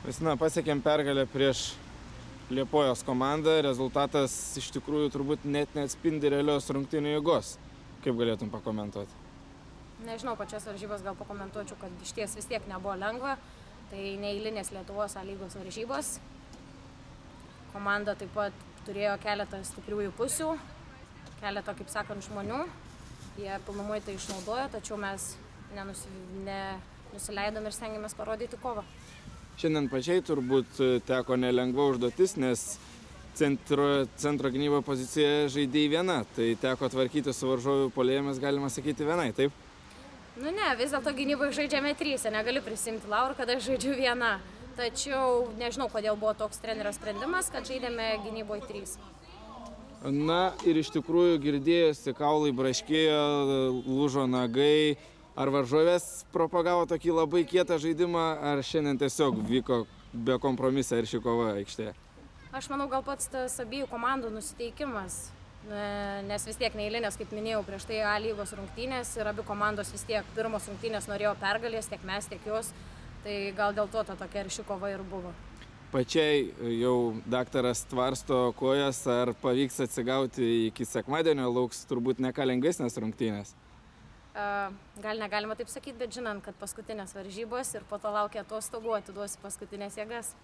Vesina, pasiekėm pergalę prieš Liepojos komandą. Rezultatas iš tikrųjų turbūt net neatspindi realios rungtynių jėgos. Kaip galėtum pakomentuoti? Nežinau, pačias varžybas gal pakomentuočiau, kad iš ties vis tiek nebuvo lengva. Tai neeilinės Lietuvos A lygos varžybos. Komanda taip pat turėjo keletą stipriųjų pusių, keletą, kaip sakant, žmonių. Jie pilnumoj tai išnaudojo, tačiau mes nenusileidom ir stengiamės parodyti kovą. Šiandien pačiai turbūt teko nelengva užduotis, nes centro gynybo pozicijoje žaidėjai viena. Tai teko tvarkyti su varžovų puolėjomis, galima sakyti, vienai, taip? Nu ne, vis dėlto gynyboje žaidžiame tryse, negaliu prisimti laurų, kad aš žaidžiu viena. Tačiau nežinau, kodėl buvo toks trenerio sprendimas, kad žaidėme gynyboje trys. Na ir iš tikrųjų girdėjosi, kaulai braškėjo, lūžo nagai. Ar varžovės propagavo tokį labai kietą žaidimą, ar šiandien tiesiog vyko be kompromisą ir ši kova aikštėje? Aš manau, gal pats tas abiejų komandų nusiteikimas, nes vis tiek neeilinės, kaip minėjau, prieš tai A lygos rungtynės ir abi komandos vis tiek pirmos rungtynės norėjo pergalės, tiek mes, tiek jos, tai gal dėl to ta tokia ir ši kova ir buvo. Pačiai jau daktaras tvarsto kojas, ar pavyks atsigauti iki sekmadienio, lauks turbūt ne ką lengvesnės rungtynės. Gal negalima taip sakyti, bet žinant, kad paskutinės varžybos ir po to laukia atostogų, atiduosiu paskutinės jėgas.